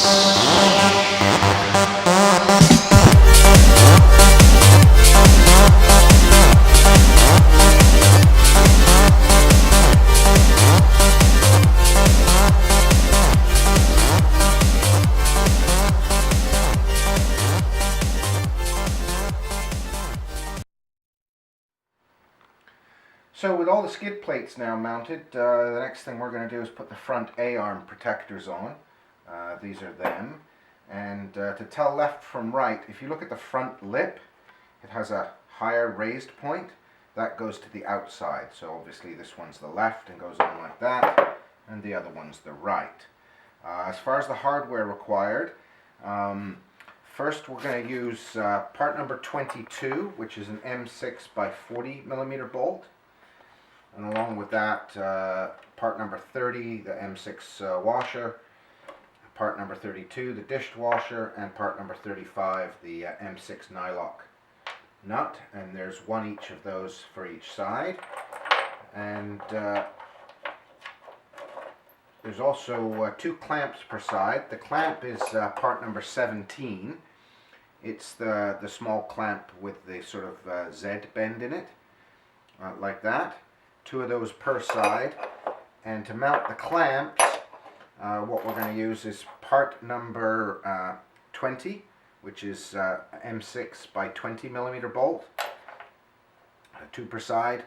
So with all the skid plates now mounted, the next thing we're going to do is put the front A-arm protectors on. These are them. And to tell left from right, if you look at the front lip, it has a higher raised point. That goes to the outside. So obviously this one's the left and goes on like that, and the other one's the right. As far as the hardware required, first we're going to use part number 22, which is an M6 by 40 millimeter bolt. And along with that, part number 30, the M6 washer, part number 32, the dished washer, and part number 35, the M6 nylock nut. And there's one each of those for each side. And there's also 2 clamps per side. The clamp is part number 17. It's the small clamp with the sort of Z bend in it, like that. 2 of those per side. And to mount the clamps, what we're going to use is part number 20, which is M6 by 20 millimeter bolt, 2 per side.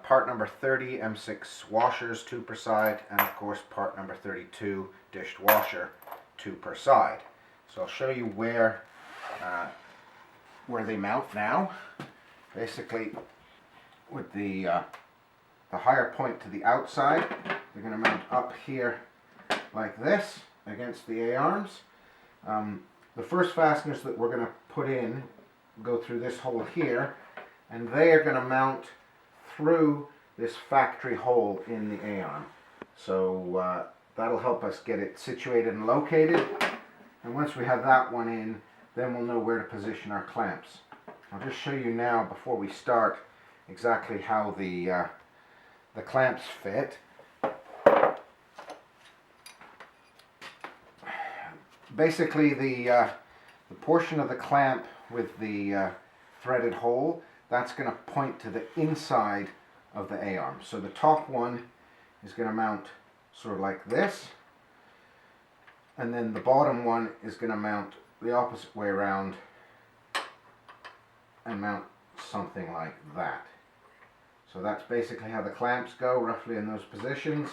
Part number 30, M6 washers, 2 per side, and of course part number 32, dished washer, 2 per side. So I'll show you where they mount now. Basically, with the higher point to the outside, they're going to mount up here like this against the A-arms. The first fasteners that we're going to put in go through this hole here, and they are going to mount through this factory hole in the A-arm. So that'll help us get it situated and located, and once we have that one in, then we'll know where to position our clamps. I'll just show you now, before we start, exactly how the clamps fit. Basically, the portion of the clamp with the threaded hole, that's going to point to the inside of the A-arm. So the top one is going to mount sort of like this, and then the bottom one is going to mount the opposite way around and mount something like that. So that's basically how the clamps go, roughly in those positions,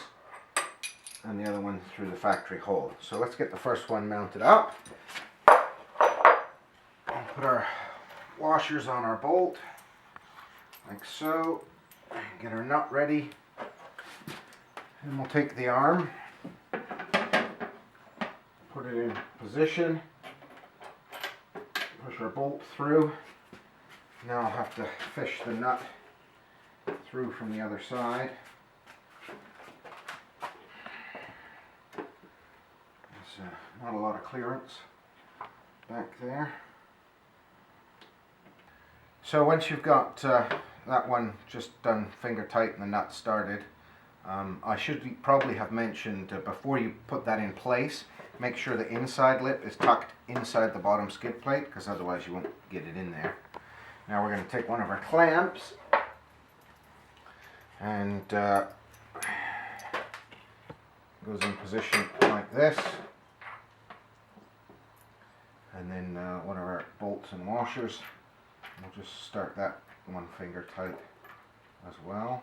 and the other one through the factory hole. So let's get the first one mounted up. I'll put our washers on our bolt, like so, and get our nut ready. And we'll take the arm, put it in position, push our bolt through. Now I'll have to fish the nut through from the other side. There's not a lot of clearance back there. So once you've got that one just done finger tight and the nut started, I should probably have mentioned before you put that in place, make sure the inside lip is tucked inside the bottom skid plate, because otherwise you won't get it in there. Now we're going to take one of our clamps and goes in position like this, and then one of our bolts and washers, we'll just start that one finger tight as well,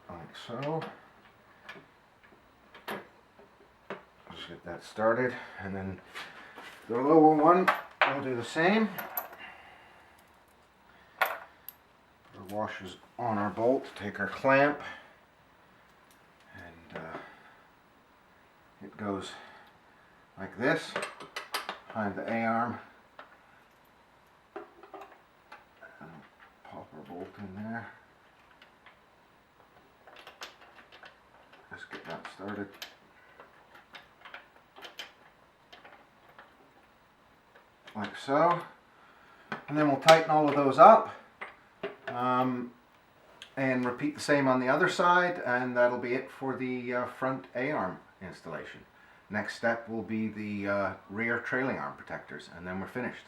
like so. Just get that started, and then the lower one we'll do the same. Our washers on our bolt, take our clamp, and it goes like this behind the A-arm, and pop our bolt in there. Just get that started. Like so, and then we'll tighten all of those up, and repeat the same on the other side, and that'll be it for the front A-arm installation. Next step will be the rear trailing arm protectors, and then we're finished.